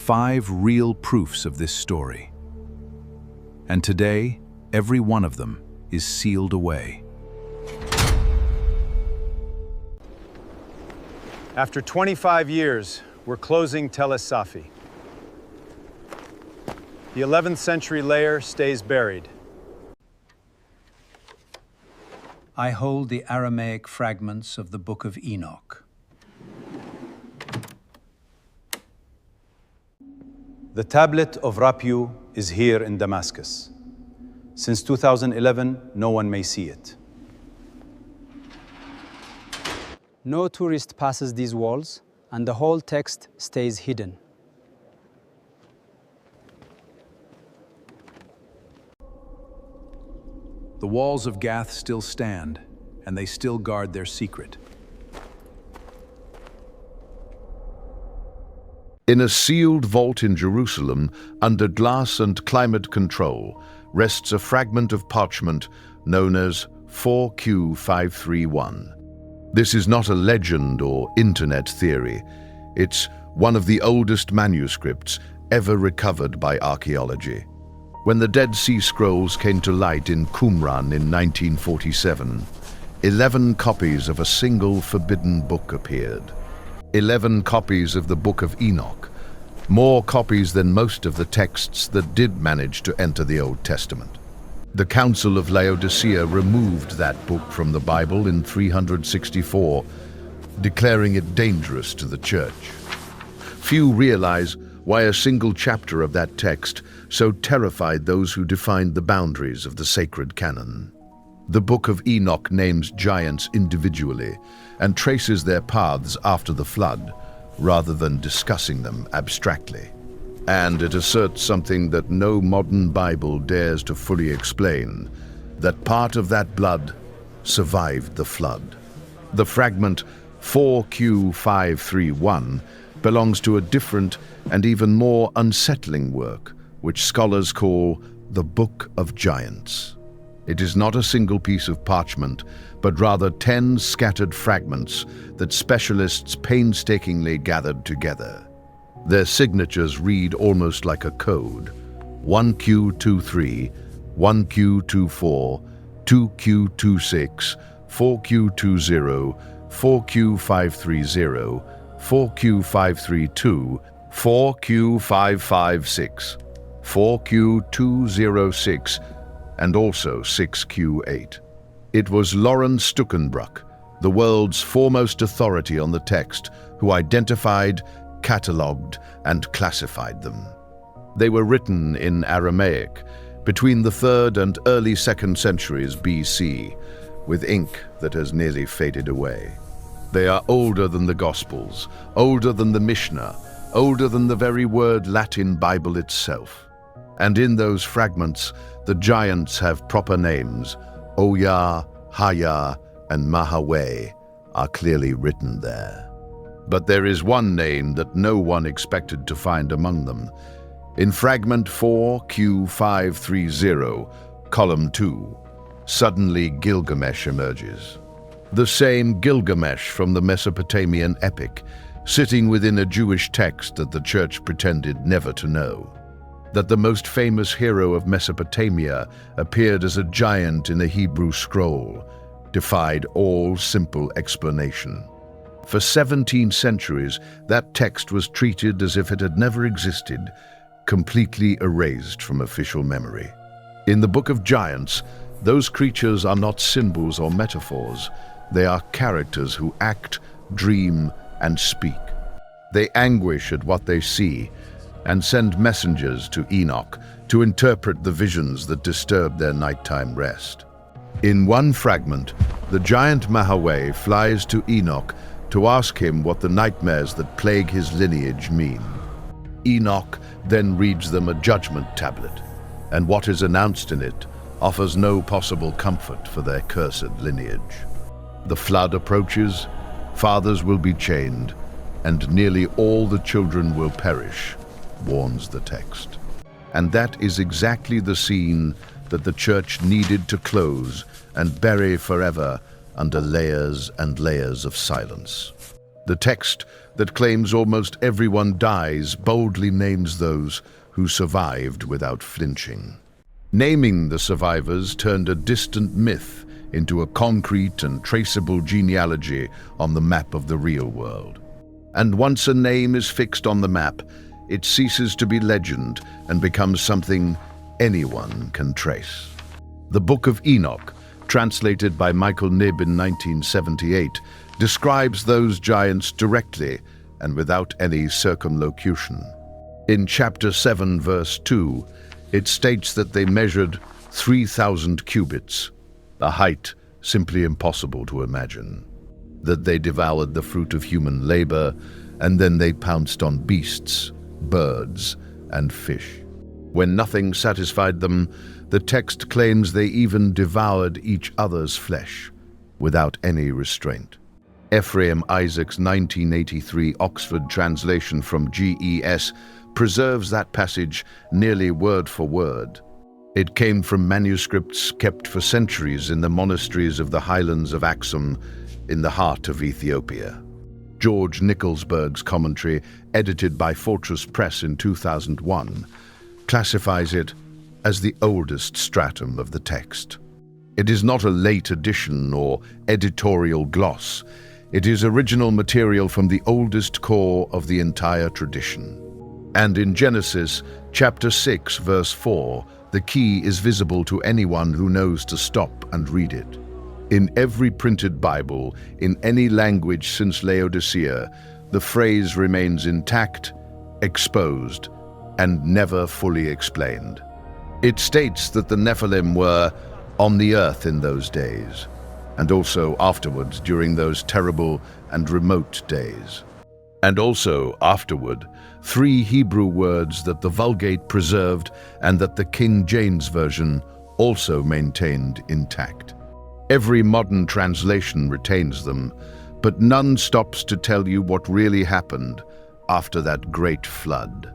5 real proofs of this story. And today, every one of them is sealed away. After 25 years, we're closing Tel Es-Safi. The 11th century layer stays buried. I hold the Aramaic fragments of the Book of Enoch. The tablet of Rapu is here in Damascus. Since 2011, no one may see it. No tourist passes these walls, and the whole text stays hidden. The walls of Gath still stand, and they still guard their secret. In a sealed vault in Jerusalem, under glass and climate control, rests a fragment of parchment known as 4Q531. This is not a legend or internet theory. It's one of the oldest manuscripts ever recovered by archaeology. When the Dead Sea Scrolls came to light in Qumran in 1947, 11 copies of a single forbidden book appeared. 11 copies of the Book of Enoch, more copies than most of the texts that did manage to enter the Old Testament. The Council of Laodicea removed that book from the Bible in 364, declaring it dangerous to the church. Few realize why a single chapter of that text so terrified those who defined the boundaries of the sacred canon. The Book of Enoch names giants individually and traces their paths after the flood, rather than discussing them abstractly. And it asserts something that no modern Bible dares to fully explain, that part of that blood survived the flood. The fragment 4Q531 belongs to a different and even more unsettling work, which scholars call the Book of Giants. It is not a single piece of parchment, but rather 10 scattered fragments that specialists painstakingly gathered together. Their signatures read almost like a code: 1Q23, 1Q24, 2Q26, 4Q20, 4Q530, 4Q532, 4Q556, 4Q206, and also 6Q8. It was Lauren Stuckenbruck, the world's foremost authority on the text, who identified, catalogued, and classified them. They were written in Aramaic between the 3rd and early 2nd centuries BC, with ink that has nearly faded away. They are older than the Gospels, older than the Mishnah, older than the very word Latin Bible itself. And in those fragments, the giants have proper names. Ohya, Hahya, and Mahaway are clearly written there. But there is one name that no one expected to find among them. In fragment 4Q530, column 2, suddenly Gilgamesh emerges. The same Gilgamesh from the Mesopotamian epic, sitting within a Jewish text that the church pretended never to know. That the most famous hero of Mesopotamia appeared as a giant in a Hebrew scroll defied all simple explanation. For 17 centuries, that text was treated as if it had never existed, completely erased from official memory. In the Book of Giants, those creatures are not symbols or metaphors. They are characters who act, dream, and speak. They anguish at what they see and send messengers to Enoch to interpret the visions that disturb their nighttime rest. In one fragment, the giant Mahaway flies to Enoch to ask him what the nightmares that plague his lineage mean. Enoch then reads them a judgment tablet, and what is announced in it offers no possible comfort for their cursed lineage. The flood approaches, fathers will be chained, and nearly all the children will perish, warns the text. And that is exactly the scene that the church needed to close and bury forever under layers and layers of silence. The text that claims almost everyone dies boldly names those who survived without flinching. Naming the survivors turned a distant myth into a concrete and traceable genealogy on the map of the real world. And once a name is fixed on the map, it ceases to be legend and becomes something anyone can trace. The Book of Enoch, translated by Michael Knibb in 1978, describes those giants directly and without any circumlocution. In chapter 7, verse 2, it states that they measured 3,000 cubits, a height simply impossible to imagine, that they devoured the fruit of human labor, and then they pounced on beasts, birds, and fish. When nothing satisfied them, the text claims they even devoured each other's flesh, without any restraint. Ephraim Isaac's 1983 Oxford translation from GES preserves that passage nearly word for word. It came from manuscripts kept for centuries in the monasteries of the highlands of Aksum in the heart of Ethiopia. George Nicholsberg's commentary, edited by Fortress Press in 2001, classifies it as the oldest stratum of the text. It is not a late addition or editorial gloss. It is original material from the oldest core of the entire tradition. And in Genesis, chapter 6, verse 4, the key is visible to anyone who knows to stop and read it. In every printed Bible, in any language since Laodicea, the phrase remains intact, exposed, and never fully explained. It states that the Nephilim were on the earth in those days, and also afterwards during those terrible and remote days. And also afterward, 3 Hebrew words that the Vulgate preserved and that the King James Version also maintained intact. Every modern translation retains them, but none stops to tell you what really happened after that great flood.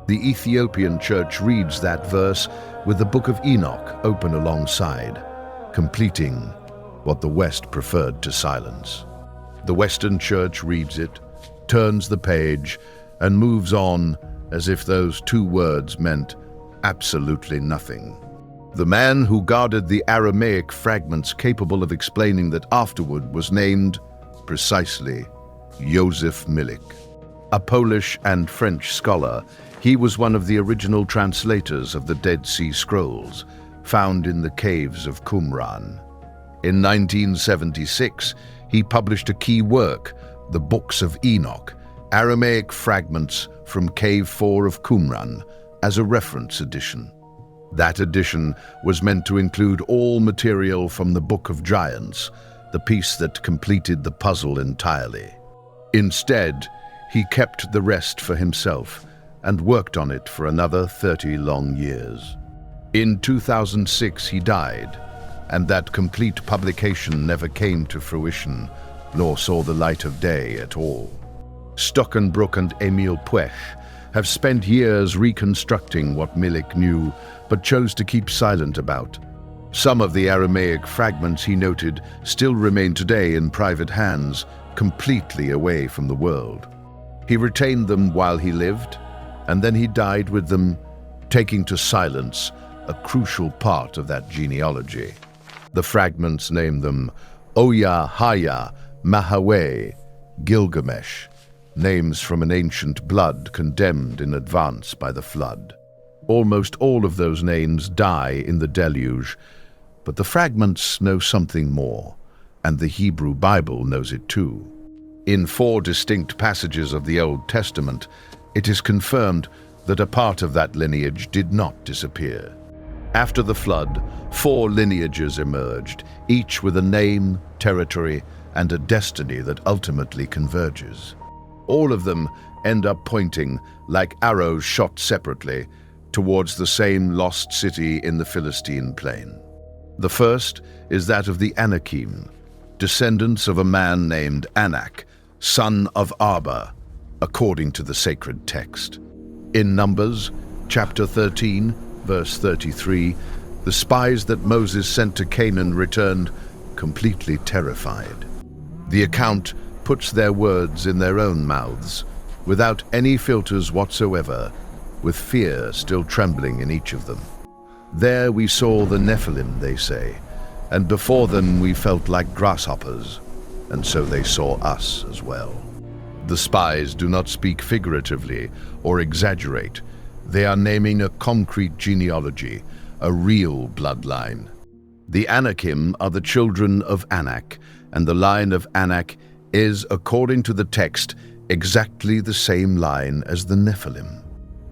The Ethiopian church reads that verse with the Book of Enoch open alongside, completing what the West preferred to silence. The Western church reads it, turns the page, and moves on as if those 2 words meant absolutely nothing. The man who guarded the Aramaic fragments capable of explaining that Afterward was named, precisely, Józef Milik. A Polish and French scholar, he was one of the original translators of the Dead Sea Scrolls, found in the caves of Qumran. In 1976, he published a key work, the Books of Enoch, Aramaic fragments from Cave 4 of Qumran, as a reference edition. That edition was meant to include all material from the Book of Giants, the piece that completed the puzzle entirely. Instead, he kept the rest for himself and worked on it for another 30 long years. In 2006, he died, and that complete publication never came to fruition, nor saw the light of day at all. Stockenbrook and Emil Puech have spent years reconstructing what Milik knew, but chose to keep silent about. Some of the Aramaic fragments, he noted, still remain today in private hands, completely away from the world. He retained them while he lived, and then he died with them, taking to silence a crucial part of that genealogy. The fragments name them Ohya, Hahya, Mahaway, Gilgamesh, names from an ancient blood condemned in advance by the flood. Almost all of those names die in the deluge, but the fragments know something more, and the Hebrew Bible knows it too. In 4 distinct passages of the Old Testament, it is confirmed that a part of that lineage did not disappear. After the flood, 4 lineages emerged, each with a name, territory, and a destiny that ultimately converges. All of them end up pointing, like arrows shot separately, towards the same lost city in the Philistine plain. The first is that of the Anakim, descendants of a man named Anak, son of Arba, according to the sacred text. In Numbers, chapter 13, verse 33, the spies that Moses sent to Canaan returned completely terrified. The account puts their words in their own mouths, without any filters whatsoever, with fear still trembling in each of them. There we saw the Nephilim, they say, and before them we felt like grasshoppers, and so they saw us as well. The spies do not speak figuratively or exaggerate. They are naming a concrete genealogy, a real bloodline. The Anakim are the children of Anak, and the line of Anak is, according to the text, exactly the same line as the Nephilim.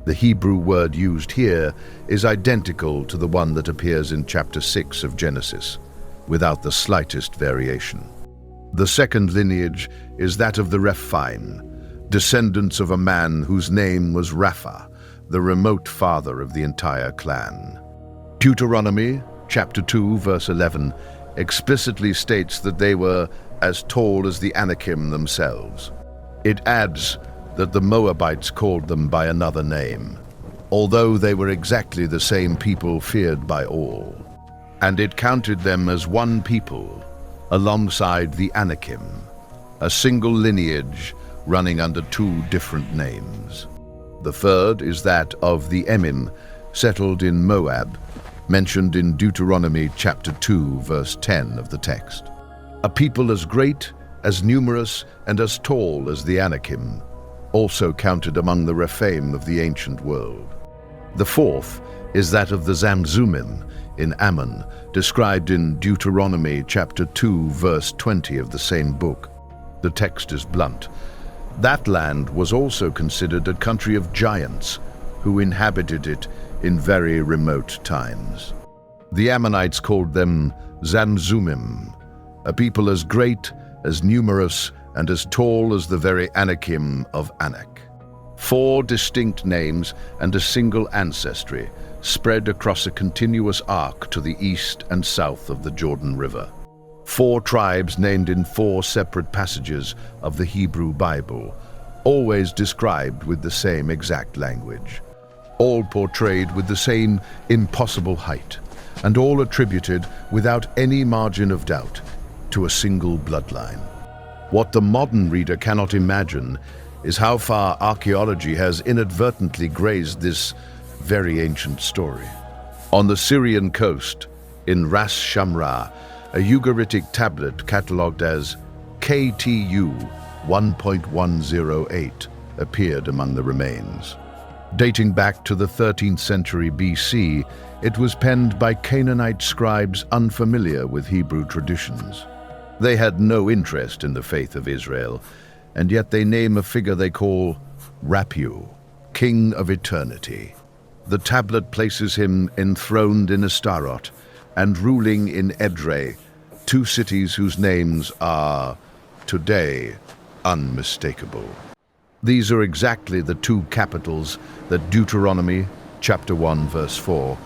The Hebrew word used here is identical to the one that appears in chapter 6 of Genesis, without the slightest variation. The second lineage is that of the Rephaim, descendants of a man whose name was Rapha, the remote father of the entire clan. Deuteronomy, chapter 2, verse 11, explicitly states that they were as tall as the Anakim themselves. It adds that the Moabites called them by another name, although they were exactly the same people feared by all. And it counted them as one people, alongside the Anakim, a single lineage running under two different names. The third is that of the Emim, settled in Moab, mentioned in Deuteronomy chapter 2, verse 10 of the text. A people as great, as numerous, and as tall as the Anakim, also counted among the Rephaim of the ancient world. The fourth is that of the Zamzummim in Ammon, described in Deuteronomy chapter 2, verse 20 of the same book. The text is blunt. That land was also considered a country of giants who inhabited it in very remote times. The Ammonites called them Zamzummim, a people as great, as numerous, and as tall as the very Anakim of Anak. 4 distinct names and a single ancestry spread across a continuous arc to the east and south of the Jordan River. 4 tribes named in 4 separate passages of the Hebrew Bible, always described with the same exact language, all portrayed with the same impossible height, and all attributed without any margin of doubt to a single bloodline. What the modern reader cannot imagine is how far archaeology has inadvertently grazed this very ancient story. On the Syrian coast, in Ras Shamra, a Ugaritic tablet catalogued as KTU 1.108 appeared among the remains. Dating back to the 13th century BC, it was penned by Canaanite scribes unfamiliar with Hebrew traditions. They had no interest in the faith of Israel, and yet they name a figure they call Rapu, King of Eternity. The tablet places him enthroned in Astarot and ruling in Edrei, 2 cities whose names are, today, unmistakable. These are exactly the 2 capitals that Deuteronomy, chapter 1, verse 4,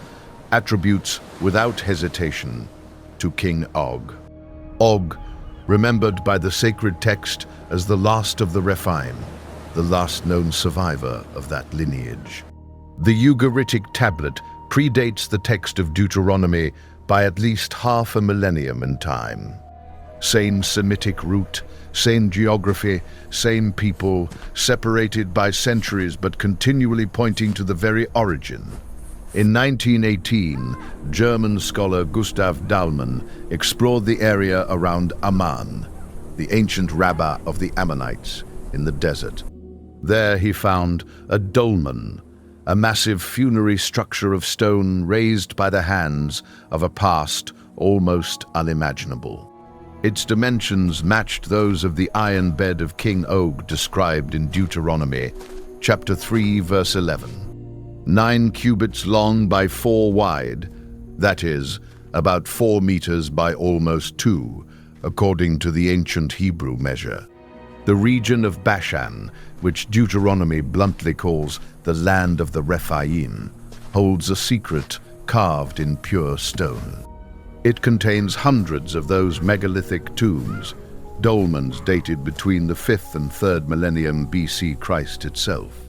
attributes without hesitation to King Og. Og, remembered by the sacred text as the last of the Rephaim, the last known survivor of that lineage. The Ugaritic tablet predates the text of Deuteronomy by at least half a millennium in time. Same Semitic root, same geography, same people, separated by centuries but continually pointing to the very origin. In 1918, German scholar Gustav Dolmens explored the area around Amman, the ancient Rabbah of the Ammonites, in the desert. There he found a dolmen, a massive funerary structure of stone raised by the hands of a past almost unimaginable. Its dimensions matched those of the iron bed of King Og described in Deuteronomy, chapter 3, verse 11. 9 cubits long by 4 wide, that is, about 4 meters by almost 2, according to the ancient Hebrew measure. The region of Bashan, which Deuteronomy bluntly calls the land of the Rephaim, holds a secret carved in pure stone. It contains hundreds of those megalithic tombs, dolmens dated between the 5th and 3rd millennium BC Christ itself.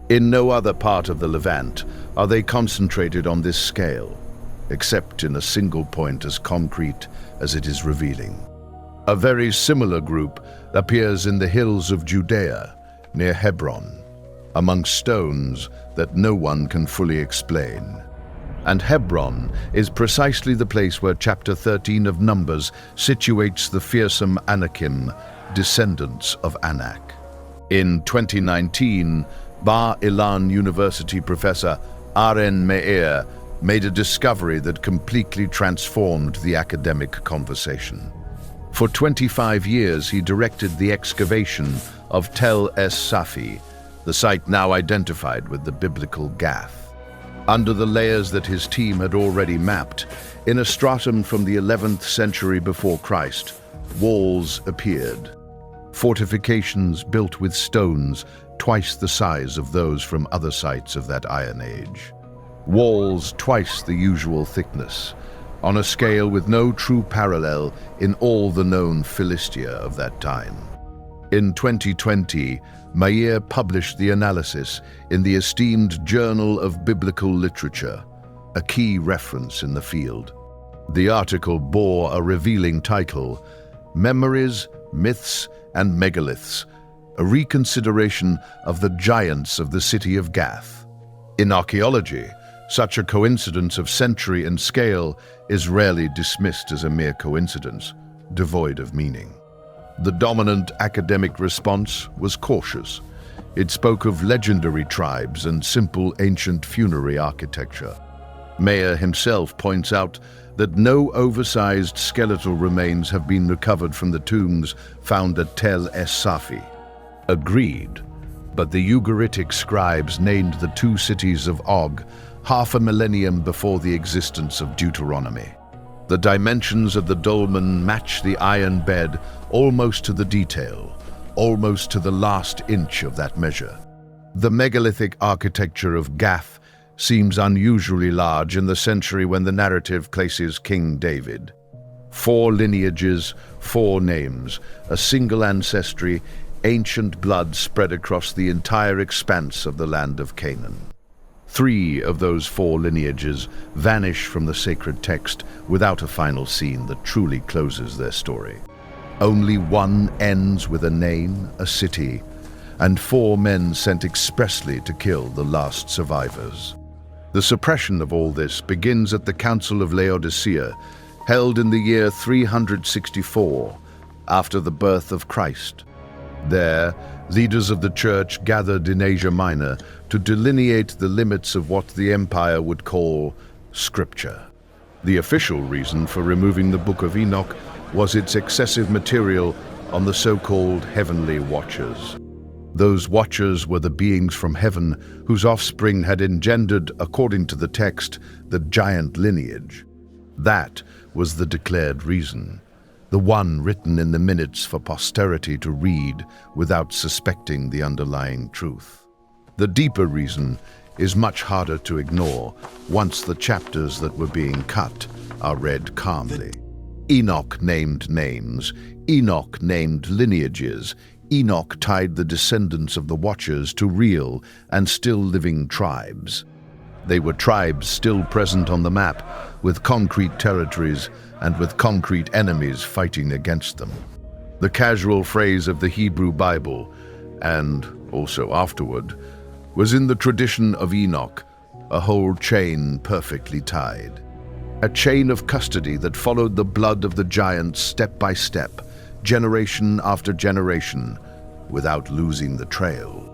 In no other part of the Levant are they concentrated on this scale, except in a single point as concrete as it is revealing. A very similar group appears in the hills of Judea, near Hebron, among stones that no one can fully explain. And Hebron is precisely the place where chapter 13 of Numbers situates the fearsome Anakim, descendants of Anak. In 2019, Bar Ilan University professor Aren Meir made a discovery that completely transformed the academic conversation. For 25 years, he directed the excavation of Tel Es Safi, the site now identified with the biblical Gath. Under the layers that his team had already mapped, in a stratum from the 11th century before Christ, walls appeared. Fortifications built with stones twice the size of those from other sites of that Iron Age. Walls twice the usual thickness, on a scale with no true parallel in all the known Philistia of that time. In 2020, Meir published the analysis in the esteemed Journal of Biblical Literature, a key reference in the field. The article bore a revealing title, Memories, Myths, and Megaliths, a reconsideration of the giants of the city of Gath. In archaeology, such a coincidence of century and scale is rarely dismissed as a mere coincidence, devoid of meaning. The dominant academic response was cautious. It spoke of legendary tribes and simple ancient funerary architecture. Meir himself points out that no oversized skeletal remains have been recovered from the tombs found at Tel Es Safi. Agreed, but the Ugaritic scribes named the two cities of Og half a millennium before the existence of Deuteronomy. The dimensions of the dolmen match the iron bed almost to the detail, almost to the last inch of that measure. The megalithic architecture of Gath seems unusually large in the century when the narrative places King David. 4 lineages, 4 names, a single ancestry, ancient blood spread across the entire expanse of the land of Canaan. 3 of those 4 lineages vanish from the sacred text without a final scene that truly closes their story. Only one ends with a name, a city, and 4 men sent expressly to kill the last survivors. The suppression of all this begins at the Council of Laodicea, held in the year 364, after the birth of Christ. There, leaders of the church gathered in Asia Minor to delineate the limits of what the empire would call Scripture. The official reason for removing the Book of Enoch was its excessive material on the so-called heavenly watchers. Those watchers were the beings from heaven whose offspring had engendered, according to the text, the giant lineage. That was the declared reason, the one written in the minutes for posterity to read without suspecting the underlying truth. The deeper reason is much harder to ignore once the chapters that were being cut are read calmly. Enoch named names, Enoch named lineages, Enoch tied the descendants of the Watchers to real and still living tribes. They were tribes still present on the map, with concrete territories and with concrete enemies fighting against them. The casual phrase of the Hebrew Bible, and also afterward, was in the tradition of Enoch, a whole chain perfectly tied. A chain of custody that followed the blood of the giants step by step, generation after generation, without losing the trail.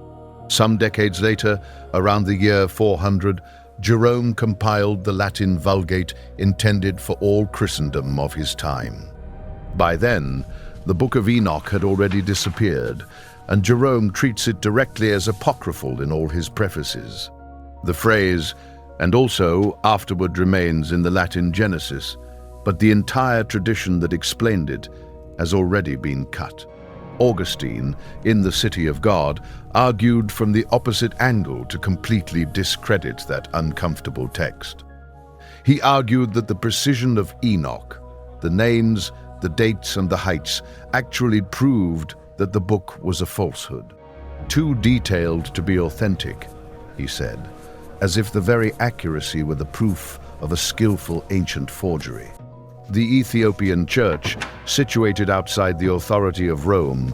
Some decades later, around the year 400, Jerome compiled the Latin Vulgate intended for all Christendom of his time. By then, the Book of Enoch had already disappeared, and Jerome treats it directly as apocryphal in all his prefaces. The phrase, and also afterward, remains in the Latin Genesis, but the entire tradition that explained it has already been cut. Augustine, in The City of God, argued from the opposite angle to completely discredit that uncomfortable text. He argued that the precision of Enoch, the names, the dates, and the heights, actually proved that the book was a falsehood. Too detailed to be authentic, he said, as if the very accuracy were the proof of a skillful ancient forgery. The Ethiopian church, situated outside the authority of Rome,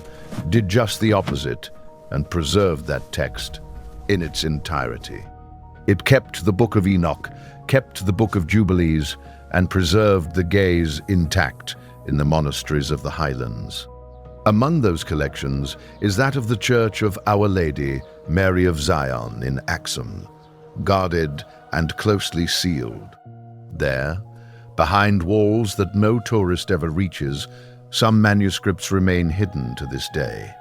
did just the opposite and preserved that text in its entirety. It kept the Book of Enoch, kept the Book of Jubilees, and preserved the gaze intact in the monasteries of the highlands. Among those collections is that of the Church of Our Lady, Mary of Zion in Axum, guarded and closely sealed. There, behind walls that no tourist ever reaches, some manuscripts remain hidden to this day.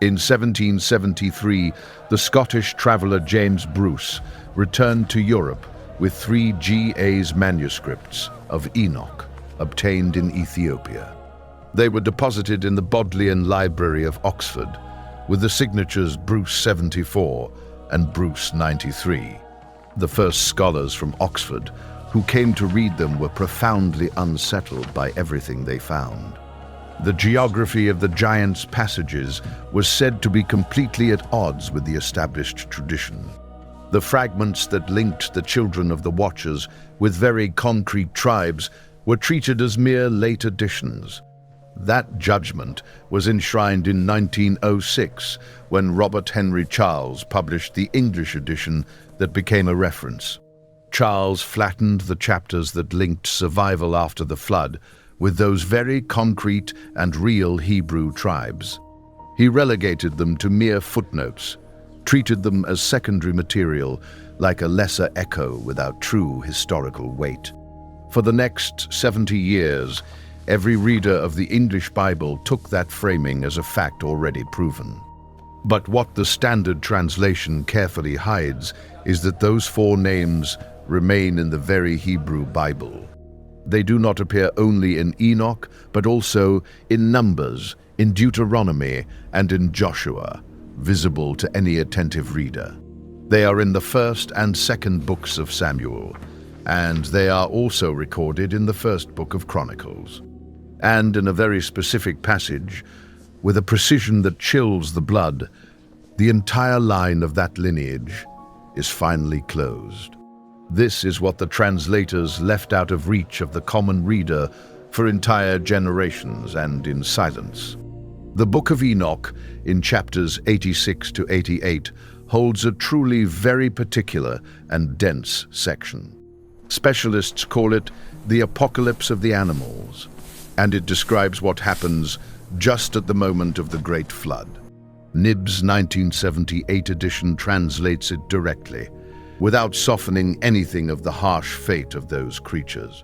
In 1773, the Scottish traveller James Bruce returned to Europe with 3 G.A.'s manuscripts of Enoch, obtained in Ethiopia. They were deposited in the Bodleian Library of Oxford, with the signatures Bruce 74 and Bruce 93. The first scholars from Oxford who came to read them were profoundly unsettled by everything they found. The geography of the giants' passages was said to be completely at odds with the established tradition. The fragments that linked the children of the Watchers with very concrete tribes were treated as mere late additions. That judgment was enshrined in 1906 when Robert Henry Charles published the English edition that became a reference. Charles flattened the chapters that linked survival after the flood with those very concrete and real Hebrew tribes. He relegated them to mere footnotes, treated them as secondary material, like a lesser echo without true historical weight. For the next 70 years, every reader of the English Bible took that framing as a fact already proven. But what the standard translation carefully hides is that those 4 names remain in the very Hebrew Bible. They do not appear only in Enoch, but also in Numbers, in Deuteronomy, and in Joshua, visible to any attentive reader. They are in the 1st and 2nd books of Samuel, and they are also recorded in the 1st book of Chronicles. And in a very specific passage, with a precision that chills the blood, the entire line of that lineage is finally closed. This is what the translators left out of reach of the common reader for entire generations and in silence. The Book of Enoch, in chapters 86 to 88, holds a truly very particular and dense section. Specialists call it the Apocalypse of the Animals, and it describes what happens just at the moment of the Great Flood. Nib's 1978 edition translates it directly, without softening anything of the harsh fate of those creatures.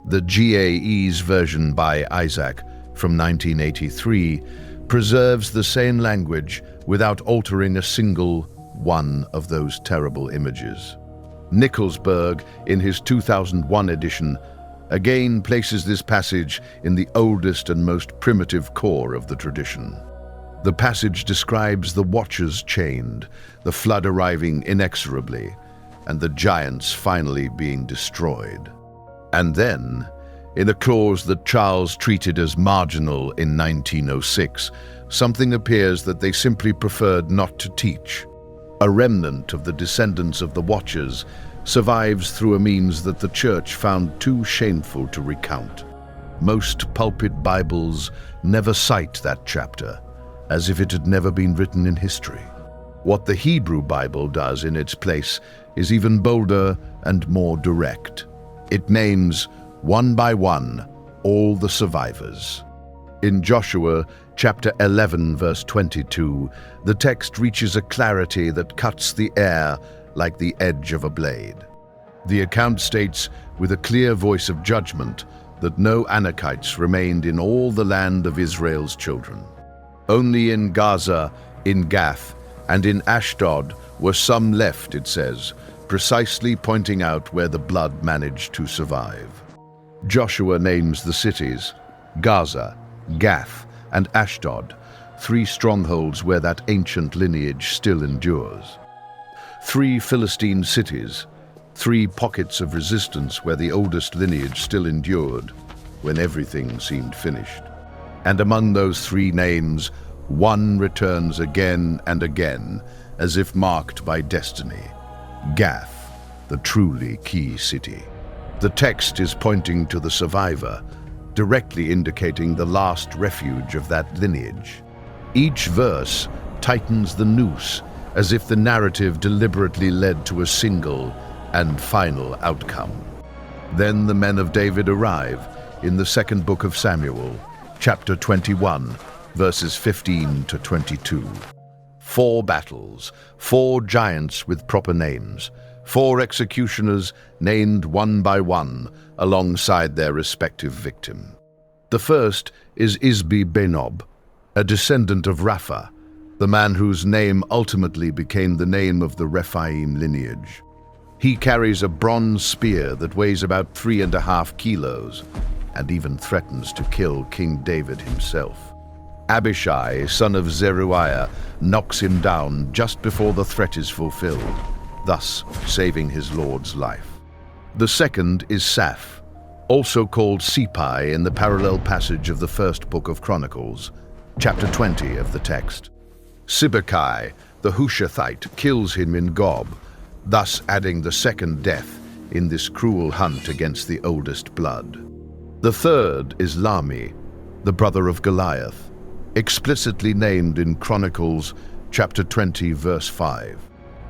The GAE's version by Isaac from 1983 preserves the same language without altering a single one of those terrible images. Nicholsburg, in his 2001 edition, again places this passage in the oldest and most primitive core of the tradition. The passage describes the Watchers chained, the flood arriving inexorably, and the giants finally being destroyed. And then, in a clause that Charles treated as marginal in 1906, something appears that they simply preferred not to teach. A remnant of the descendants of the Watchers survives through a means that the Church found too shameful to recount. Most pulpit Bibles never cite that chapter, as if it had never been written in history. What the Hebrew Bible does in its place is even bolder and more direct. It names, one by one, all the survivors. In Joshua chapter 11, verse 22, the text reaches a clarity that cuts the air like the edge of a blade. The account states, with a clear voice of judgment, that no Anakites remained in all the land of Israel's children. Only in Gaza, in Gath, and in Ashdod were some left, it says, precisely pointing out where the blood managed to survive. Joshua names the cities, Gaza, Gath, and Ashdod, 3 strongholds where that ancient lineage still endures. 3 Philistine cities, 3 pockets of resistance where the oldest lineage still endured, when everything seemed finished. And among those 3 names, one returns again and again, as if marked by destiny. Gath, the truly key city. The text is pointing to the survivor, directly indicating the last refuge of that lineage. Each verse tightens the noose, as if the narrative deliberately led to a single and final outcome. Then the men of David arrive in the second book of Samuel, chapter 21, verses 15 to 22. 4 battles, 4 giants with proper names, 4 executioners named one by one alongside their respective victim. The first is Isbi-Benob, a descendant of Rapha, the man whose name ultimately became the name of the Rephaim lineage. He carries a bronze spear that weighs about 3.5 kilos and even threatens to kill King David himself. Abishai, son of Zeruiah, knocks him down just before the threat is fulfilled, thus saving his lord's life. The second is Saph, also called Sipai in the parallel passage of the first book of Chronicles, chapter 20 of the text. Sibbecai, the Hushathite, kills him in Gob, thus adding the second death in this cruel hunt against the oldest blood. The third is Lami, the brother of Goliath, explicitly named in Chronicles chapter 20 verse 5.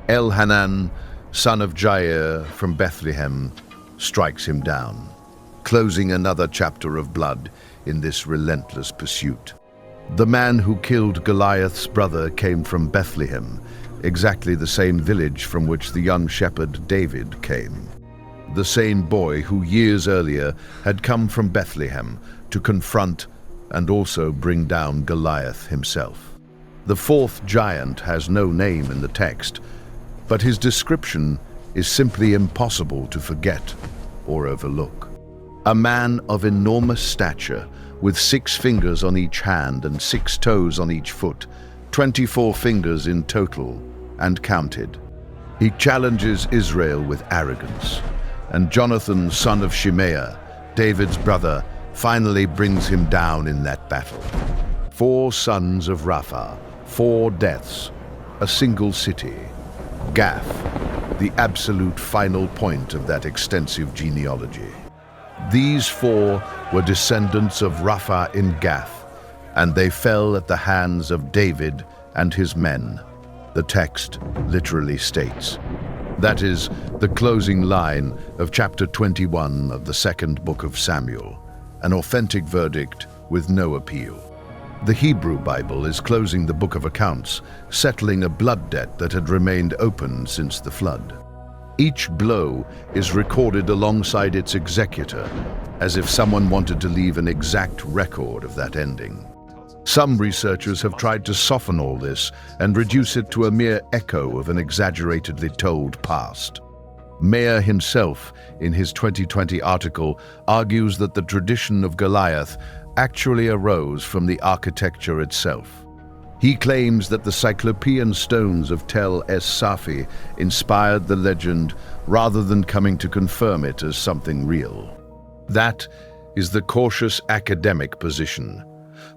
Elhanan, son of Jair from Bethlehem, strikes him down, closing another chapter of blood in this relentless pursuit. The man who killed Goliath's brother came from Bethlehem, exactly the same village from which the young shepherd David came. The same boy who years earlier had come from Bethlehem to confront and also bring down Goliath himself. The fourth giant has no name in the text, but his description is simply impossible to forget or overlook. A man of enormous stature, with 6 fingers on each hand and 6 toes on each foot, 24 fingers in total, and counted. He challenges Israel with arrogance, and Jonathan, son of Shimea, David's brother, finally brings him down in that battle. 4 sons of Rapha, 4 deaths, a single city, Gath, the absolute final point of that extensive genealogy. These 4 were descendants of Rapha in Gath, and they fell at the hands of David and his men, the text literally states. That is the closing line of chapter 21 of the second book of Samuel, an authentic verdict with no appeal. The Hebrew Bible is closing the book of accounts, settling a blood debt that had remained open since the flood. Each blow is recorded alongside its executor, as if someone wanted to leave an exact record of that ending. Some researchers have tried to soften all this and reduce it to a mere echo of an exaggeratedly told past. Mayer himself, in his 2020 article, argues that the tradition of Goliath actually arose from the architecture itself. He claims that the Cyclopean stones of Tel Es-Safi inspired the legend rather than coming to confirm it as something real. That is the cautious academic position,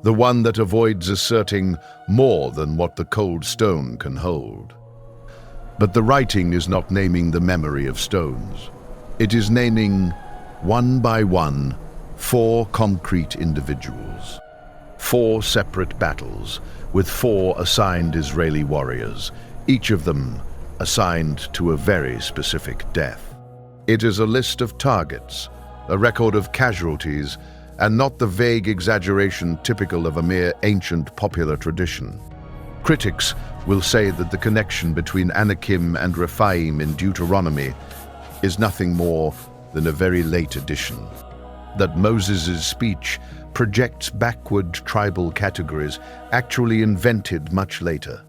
the one that avoids asserting more than what the cold stone can hold. But the writing is not naming the memory of stones. It is naming, one by one, 4 concrete individuals. 4 separate battles, with 4 assigned Israeli warriors, each of them assigned to a very specific death. It is a list of targets, a record of casualties, and not the vague exaggeration typical of a mere ancient popular tradition. Critics will say that the connection between Anakim and Rephaim in Deuteronomy is nothing more than a very late addition, that Moses' speech projects backward tribal categories actually invented much later.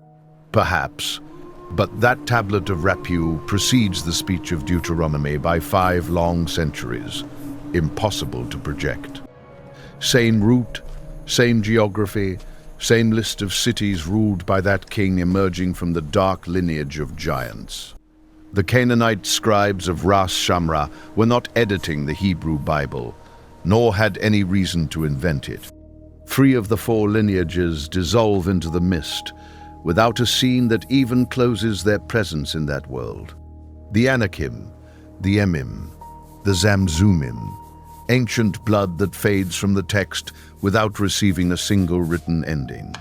Perhaps, but that tablet of Rapu precedes the speech of Deuteronomy by 5 long centuries, impossible to project. Same route, same geography, same list of cities ruled by that king emerging from the dark lineage of giants. The Canaanite scribes of Ras Shamra were not editing the Hebrew Bible, nor had any reason to invent it. 3 of the 4 lineages dissolve into the mist, without a scene that even closes their presence in that world. The Anakim, the Emim, the Zamzummim, ancient blood that fades from the text without receiving a single written ending.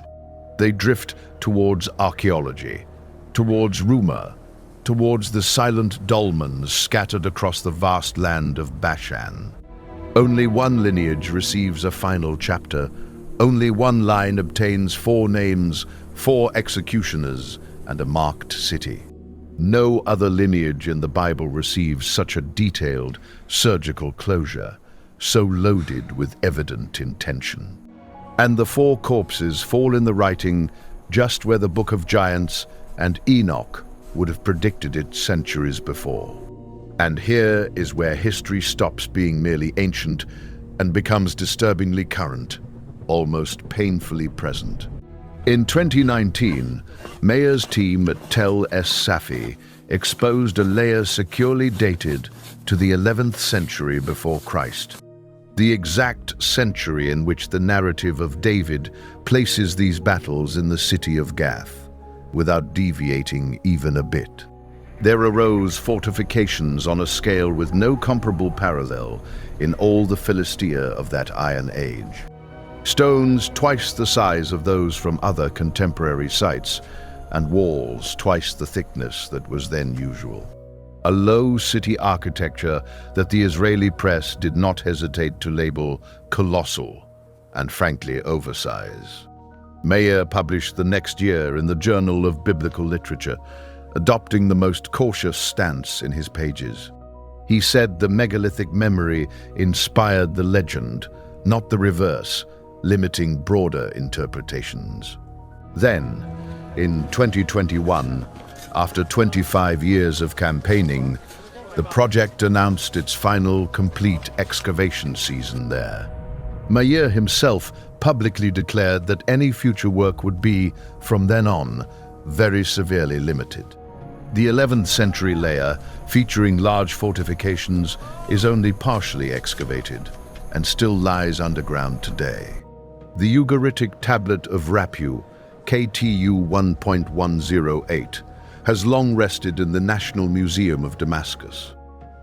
They drift towards archaeology, towards rumor, towards the silent dolmens scattered across the vast land of Bashan. Only one lineage receives a final chapter. Only one line obtains 4 names, 4 executioners, and a marked city. No other lineage in the Bible receives such a detailed, surgical closure, so loaded with evident intention. And the 4 corpses fall in the writing just where the Book of Giants and Enoch would have predicted it centuries before. And here is where history stops being merely ancient and becomes disturbingly current, almost painfully present. In 2019, Mayer's team at Tel Es Safi exposed a layer securely dated to the 11th century before Christ, the exact century in which the narrative of David places these battles in the city of Gath, without deviating even a bit. There arose fortifications on a scale with no comparable parallel in all the Philistia of that Iron Age. Stones twice the size of those from other contemporary sites, and walls twice the thickness that was then usual. A low city architecture that the Israeli press did not hesitate to label colossal and frankly oversize. Mayer published the next year in the Journal of Biblical Literature, adopting the most cautious stance in his pages. He said the megalithic memory inspired the legend, not the reverse, limiting broader interpretations. Then, in 2021, after 25 years of campaigning, the project announced its final complete excavation season there. Mayer himself publicly declared that any future work would be, from then on, very severely limited. The 11th century layer, featuring large fortifications, is only partially excavated and still lies underground today. The Ugaritic tablet of Rapu, KTU 1.108, has long rested in the National Museum of Damascus.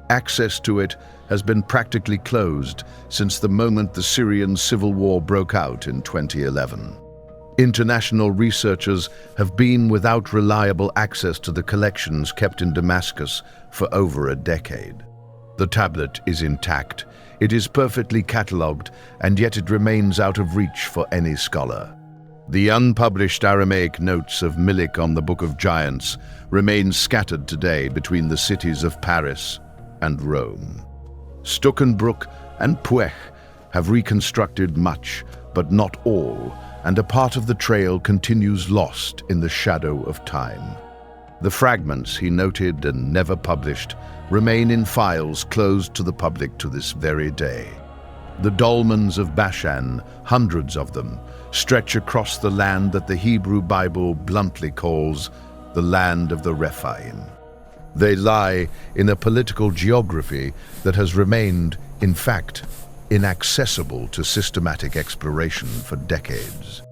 Access to it has been practically closed since the moment the Syrian civil war broke out in 2011. International researchers have been without reliable access to the collections kept in Damascus for over a decade. The tablet is intact, it is perfectly catalogued, and yet it remains out of reach for any scholar. The unpublished Aramaic notes of Milik on the Book of Giants remain scattered today between the cities of Paris and Rome. Stuckenbrook and Puech have reconstructed much, but not all, and a part of the trail continues lost in the shadow of time. The fragments he noted and never published remain in files closed to the public to this very day. The Dolmens of Bashan, hundreds of them, stretch across the land that the Hebrew Bible bluntly calls the land of the Rephaim. They lie in a political geography that has remained, in fact, inaccessible to systematic exploration for decades.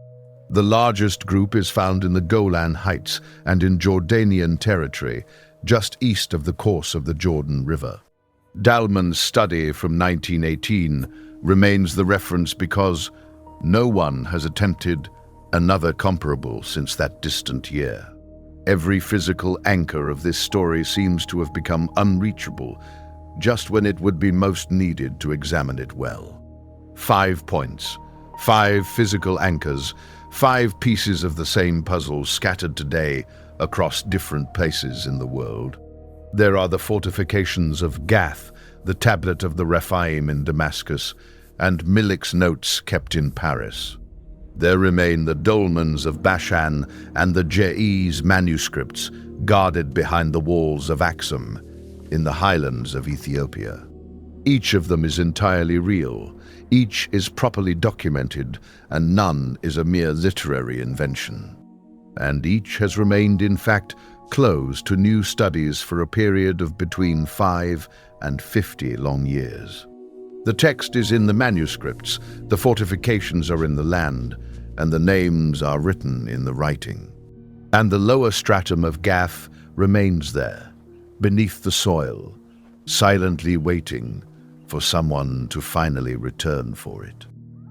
The largest group is found in the Golan Heights and in Jordanian territory, just east of the course of the Jordan River. Dolmens' study from 1918 remains the reference because no one has attempted another comparable since that distant year. Every physical anchor of this story seems to have become unreachable just when it would be most needed to examine it well. 5 points, 5 physical anchors, 5 pieces of the same puzzle scattered today across different places in the world. There are the fortifications of Gath, the tablet of the Rephaim in Damascus, and Milik's notes kept in Paris. There remain the dolmens of Bashan and the Je'ez manuscripts guarded behind the walls of Axum in the highlands of Ethiopia. Each of them is entirely real, each is properly documented, and none is a mere literary invention. And each has remained, in fact, closed to new studies for a period of between 5 and 50 long years. The text is in the manuscripts, the fortifications are in the land, and the names are written in the writing. And the lower stratum of Gath remains there, beneath the soil, silently waiting for someone to finally return for it.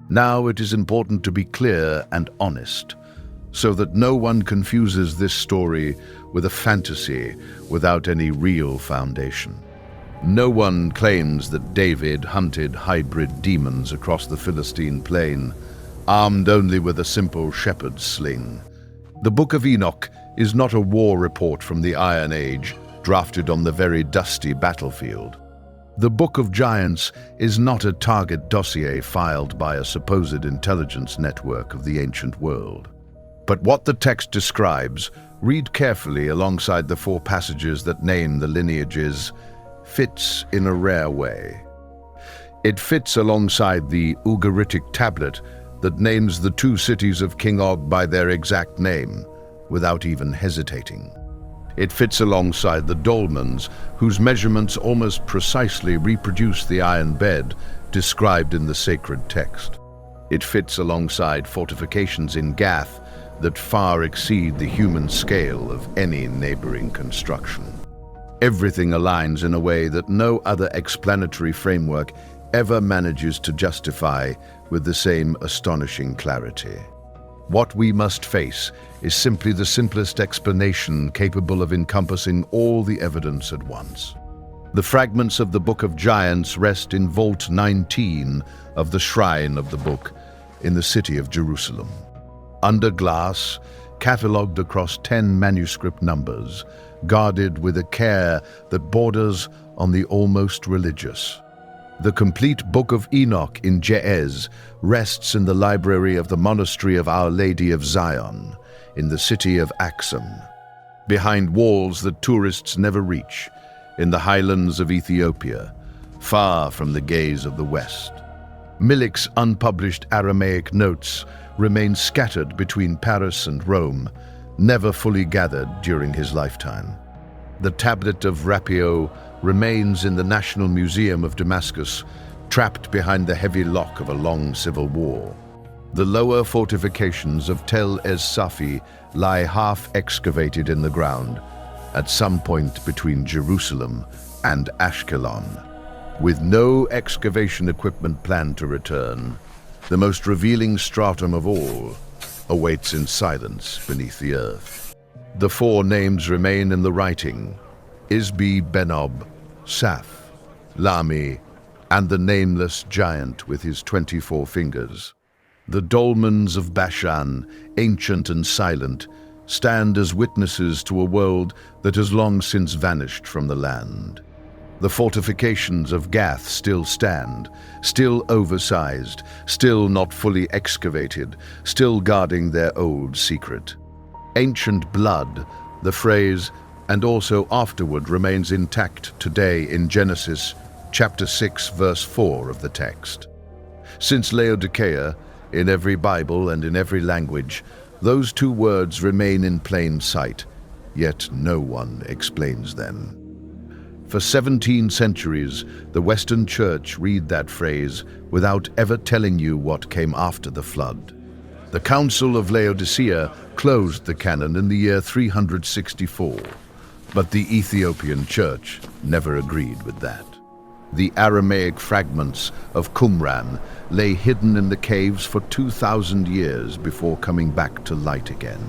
Now it is important to be clear and honest, so that no one confuses this story with a fantasy without any real foundation. No one claims that David hunted hybrid demons across the Philistine plain, armed only with a simple shepherd's sling. The Book of Enoch is not a war report from the Iron Age, drafted on the very dusty battlefield. The Book of Giants is not a target dossier filed by a supposed intelligence network of the ancient world. But what the text describes, read carefully alongside the 4 passages that name the lineages, fits in a rare way. It fits alongside the Ugaritic tablet that names the 2 cities of King Og by their exact name, without even hesitating. It fits alongside the Dolmens, whose measurements almost precisely reproduce the iron bed described in the sacred text. It fits alongside fortifications in Gath that far exceed the human scale of any neighboring construction. Everything aligns in a way that no other explanatory framework ever manages to justify with the same astonishing clarity. What we must face is simply the simplest explanation capable of encompassing all the evidence at once. The fragments of the Book of Giants rest in Vault 19 of the Shrine of the Book in the city of Jerusalem. Under glass, catalogued across 10 manuscript numbers, guarded with a care that borders on the almost religious. The complete Book of Enoch in Ge'ez rests in the library of the Monastery of Our Lady of Zion, in the city of Axum, behind walls that tourists never reach, in the highlands of Ethiopia, far from the gaze of the West. Milik's unpublished Aramaic notes remain scattered between Paris and Rome, never fully gathered during his lifetime. The tablet of Rapu remains in the National Museum of Damascus, trapped behind the heavy lock of a long civil war. The lower fortifications of Tel Es-Safi lie half excavated in the ground, at some point between Jerusalem and Ashkelon. With no excavation equipment planned to return, the most revealing stratum of all awaits in silence beneath the earth. The 4 names remain in the writing: Isbi Benob, Saf, Lami, and the nameless giant with his 24 fingers. The Dolmens of Bashan, ancient and silent, stand as witnesses to a world that has long since vanished from the land. The fortifications of Gath still stand, still oversized, still not fully excavated, still guarding their old secret. Ancient blood, the phrase, and also afterward remains intact today in Genesis chapter 6, verse 4 of the text. Since Laodicea, in every Bible and in every language, those 2 words remain in plain sight, yet no one explains them. For 17 centuries, the Western Church read that phrase without ever telling you what came after the flood. The Council of Laodicea closed the canon in the year 364, but the Ethiopian Church never agreed with that. The Aramaic fragments of Qumran lay hidden in the caves for 2,000 years before coming back to light again.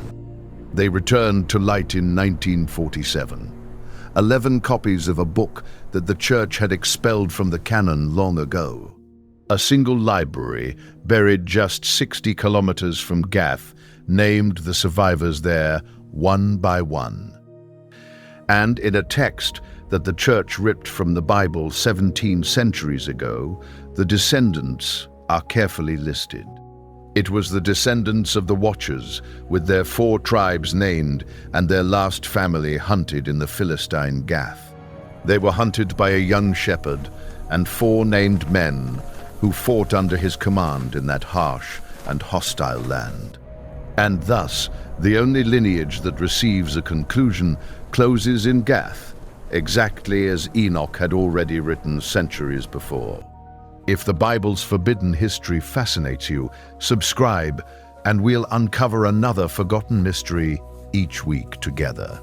They returned to light in 1947. 11 copies of a book that the Church had expelled from the canon long ago. A single library, buried just 60 kilometers from Gath, named the survivors there one by one. And in a text that the Church ripped from the Bible 17 centuries ago, the descendants are carefully listed. It was the descendants of the Watchers, with their 4 tribes named and their last family hunted in the Philistine Gath. They were hunted by a young shepherd and 4 named men who fought under his command in that harsh and hostile land. And thus, the only lineage that receives a conclusion closes in Gath, exactly as Enoch had already written centuries before. If the Bible's forbidden history fascinates you, subscribe and we'll uncover another forgotten mystery each week together.